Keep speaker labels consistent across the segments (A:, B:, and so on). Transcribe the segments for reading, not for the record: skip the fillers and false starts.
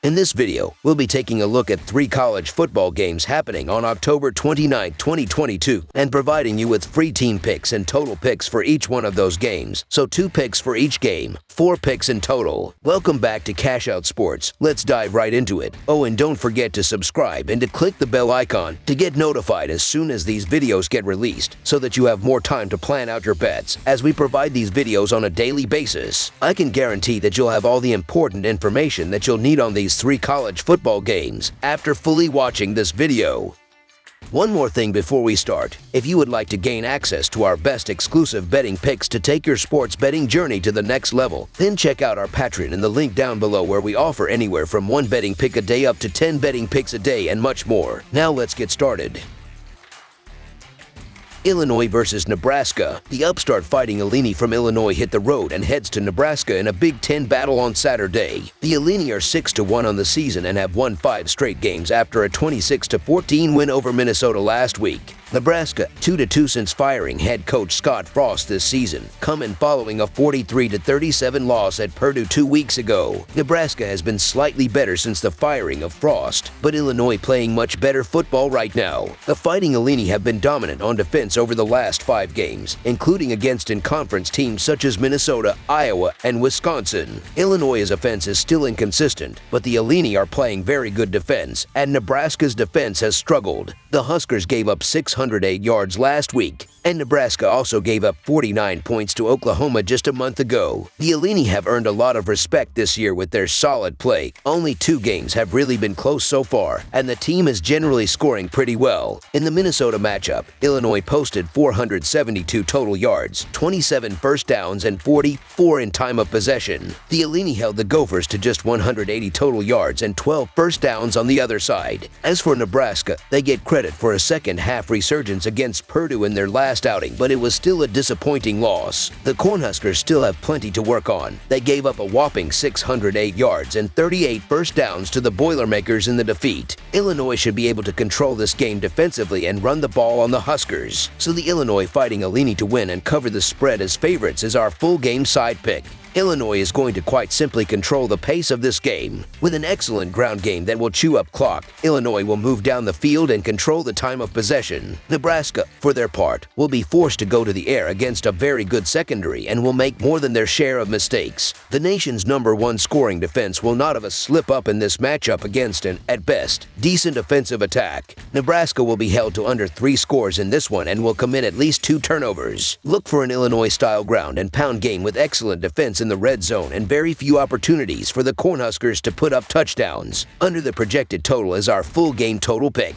A: In this video, we'll be taking a look at 3 college football games happening on October 29, 2022, and providing you with free team picks and total picks for each one of those games. So 2 picks for each game, 4 picks in total. Welcome back to Cash Out Sports. Let's dive right into it. Oh, and don't forget to subscribe and to click the bell icon to get notified as soon as these videos get released, so that you have more time to plan out your bets as we provide these videos on a daily basis. I can guarantee that you'll have all the important information that you'll need on these 3 college football games after fully watching this video. One more thing before we start. If you would like to gain access to our best exclusive betting picks to take your sports betting journey to the next level, then check out our Patreon in the link down below, where we offer anywhere from 1 betting pick a day up to 10 betting picks a day and much more. Now let's get started. Illinois versus Nebraska. The upstart Fighting Illini from Illinois hit the road and heads to Nebraska in a Big Ten battle on Saturday. The Illini are 6-1 on the season and have won 5 straight games after a 26-14 win over Minnesota last week. Nebraska 2-2 since firing head coach Scott Frost this season, coming following a 43-37 loss at Purdue 2 weeks ago. Nebraska has been slightly better since the firing of Frost, but Illinois playing much better football right now. The Fighting Illini have been dominant on defense over the last 5 games, including against in-conference teams such as Minnesota, Iowa, and Wisconsin. Illinois' offense is still inconsistent, but the Illini are playing very good defense, and Nebraska's defense has struggled. The Huskers gave up 608 yards last week, and Nebraska also gave up 49 points to Oklahoma just a month ago. The Illini have earned a lot of respect this year with their solid play. Only 2 games have really been close so far, and the team is generally scoring pretty well. In the Minnesota matchup, Illinois posted 472 total yards, 27 first downs, and 44 in time of possession. The Illini held the Gophers to just 180 total yards and 12 first downs on the other side. As for Nebraska, they get credit for a second-half resurgence against Purdue in their last outing, but it was still a disappointing loss. The Cornhuskers still have plenty to work on. They gave up a whopping 608 yards and 38 first downs to the Boilermakers in the defeat. Illinois should be able to control this game defensively and run the ball on the Huskers. So the Illinois Fighting Illini to win and cover the spread as favorites is our full game side pick. Illinois is going to quite simply control the pace of this game. With an excellent ground game that will chew up clock, Illinois will move down the field and control the time of possession. Nebraska, for their part, will be forced to go to the air against a very good secondary and will make more than their share of mistakes. The nation's #1 scoring defense will not have a slip up in this matchup against an, at best, decent offensive attack. Nebraska will be held to under 3 scores in this one and will commit at least 2 turnovers. Look for an Illinois-style ground and pound game with excellent defense in the red zone and very few opportunities for the Cornhuskers to put up touchdowns. Under the projected total is our full game total pick.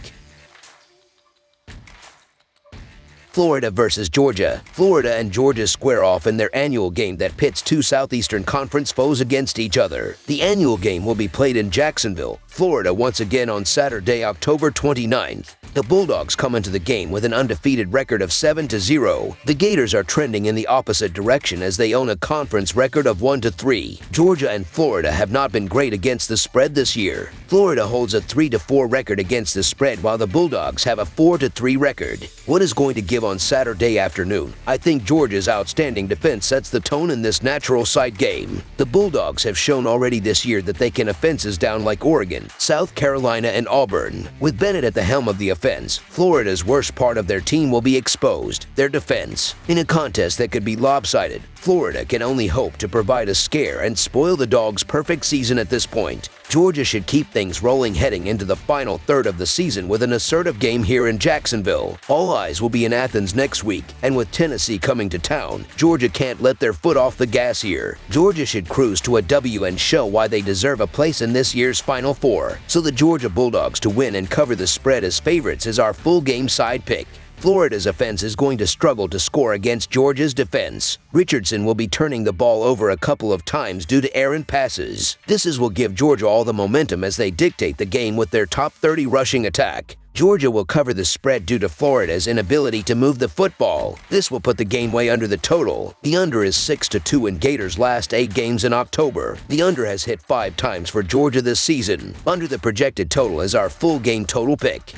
A: Florida versus Georgia. Florida and Georgia square off in their annual game that pits 2 Southeastern Conference foes against each other. The annual game will be played in Jacksonville, Florida once again on Saturday, October 29th. The Bulldogs come into the game with an undefeated record of 7-0. The Gators are trending in the opposite direction as they own a conference record of 1-3. Georgia and Florida have not been great against the spread this year. Florida holds a 3-4 record against the spread, while the Bulldogs have a 4-3 record. What is going to give on Saturday afternoon? I think Georgia's outstanding defense sets the tone in this natural site game. The Bulldogs have shown already this year that they can offenses down like Oregon, South Carolina, and Auburn. With Bennett at the helm of the offense, Florida's worst part of their team will be exposed, their defense. In a contest that could be lopsided, Florida can only hope to provide a scare and spoil the Dogs' perfect season at this point. Georgia should keep things rolling heading into the final third of the season with an assertive game here in Jacksonville. All eyes will be in Athens next week, and with Tennessee coming to town, Georgia can't let their foot off the gas here. Georgia should cruise to a W and show why they deserve a place in this year's Final Four. So the Georgia Bulldogs to win and cover the spread as favorites is our full game side pick. Florida's offense is going to struggle to score against Georgia's defense. Richardson will be turning the ball over a couple of times due to errant passes. This will give Georgia all the momentum as they dictate the game with their top 30 rushing attack. Georgia will cover the spread due to Florida's inability to move the football. This will put the game way under the total. The under is 6-2 in Gators' last 8 games in October. The under has hit 5 times for Georgia this season. Under the projected total is our full game total pick.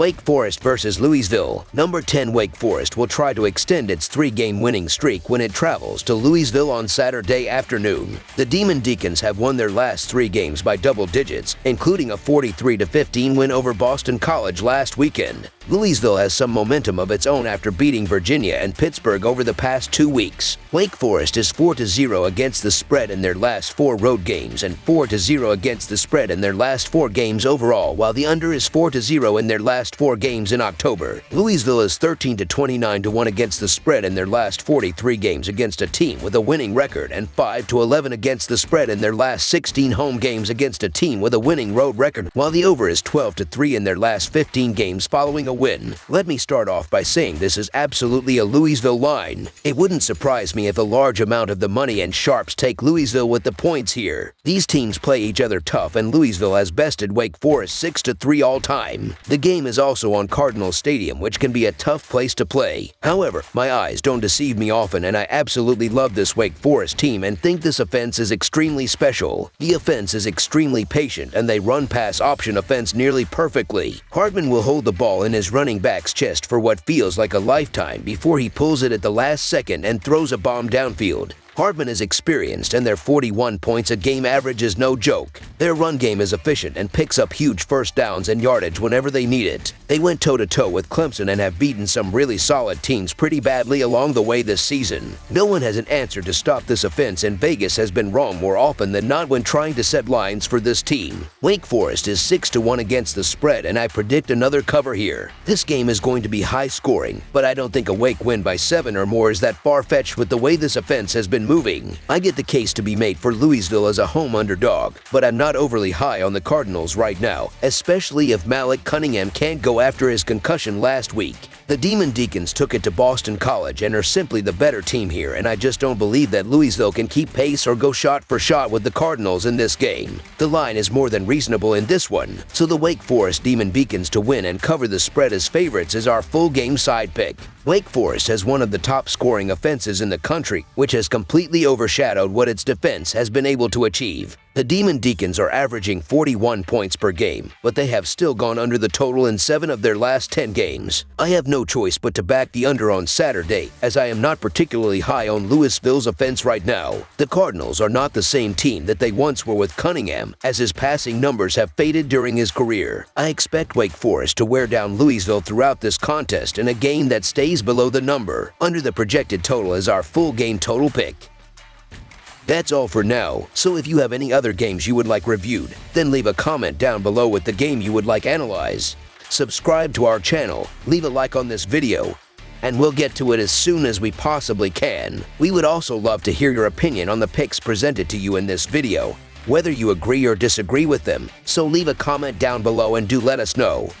A: Wake Forest versus Louisville. Number 10 Wake Forest will try to extend its 3-game winning streak when it travels to Louisville on Saturday afternoon. The Demon Deacons have won their last 3 games by double digits, including a 43-15 win over Boston College last weekend. Louisville has some momentum of its own after beating Virginia and Pittsburgh over the past 2 weeks. Wake Forest is 4-0 against the spread in their last 4 road games and 4-0 against the spread in their last 4 games overall, while the under is 4-0 in their last 4 games in October. Louisville is 13-29-1 against the spread in their last 43 games against a team with a winning record and 5-11 against the spread in their last 16 home games against a team with a winning road record, while the over is 12-3 in their last 15 games following a win. Let me start off by saying this is absolutely a Louisville line. It wouldn't surprise me if a large amount of the money and sharps take Louisville with the points here. These teams play each other tough, and Louisville has bested Wake Forest 6-3 all time. The game is also on Cardinal Stadium, which can be a tough place to play. However, my eyes don't deceive me often, and I absolutely love this Wake Forest team and think this offense is extremely special. The offense is extremely patient, and they run pass option offense nearly perfectly. Hartman will hold the ball in his running back's chest for what feels like a lifetime before he pulls it at the last second and throws a bomb downfield. Hartman is experienced, and their 41 points a game average is no joke. Their run game is efficient and picks up huge first downs and yardage whenever they need it. They went toe-to-toe with Clemson and have beaten some really solid teams pretty badly along the way this season. No one has an answer to stop this offense, and Vegas has been wrong more often than not when trying to set lines for this team. Wake Forest is 6-1 against the spread, and I predict another cover here. This game is going to be high scoring, but I don't think a Wake win by 7 or more is that far-fetched with the way this offense has been moving. I get the case to be made for Louisville as a home underdog, but I'm not overly high on the Cardinals right now, especially if Malik Cunningham can't go after his concussion last week. The Demon Deacons took it to Boston College and are simply the better team here, and I just don't believe that Louisville can keep pace or go shot for shot with the Cardinals in this game. The line is more than reasonable in this one, so the Wake Forest Demon Deacons to win and cover the spread as favorites is our full game side pick. Wake Forest has one of the top scoring offenses in the country, which has completely overshadowed what its defense has been able to achieve. The Demon Deacons are averaging 41 points per game, but they have still gone under the total in 7 of their last 10 games. I have no choice but to back the under on Saturday, as I am not particularly high on Louisville's offense right now. The Cardinals are not the same team that they once were with Cunningham, as his passing numbers have faded during his career. I expect Wake Forest to wear down Louisville throughout this contest in a game that stays below the number. Under the projected total is our full game total pick. That's all for now, so if you have any other games you would like reviewed, then leave a comment down below with the game you would like analyzed. Subscribe to our channel, leave a like on this video, and we'll get to it as soon as we possibly can. We would also love to hear your opinion on the picks presented to you in this video, whether you agree or disagree with them, so leave a comment down below and do let us know.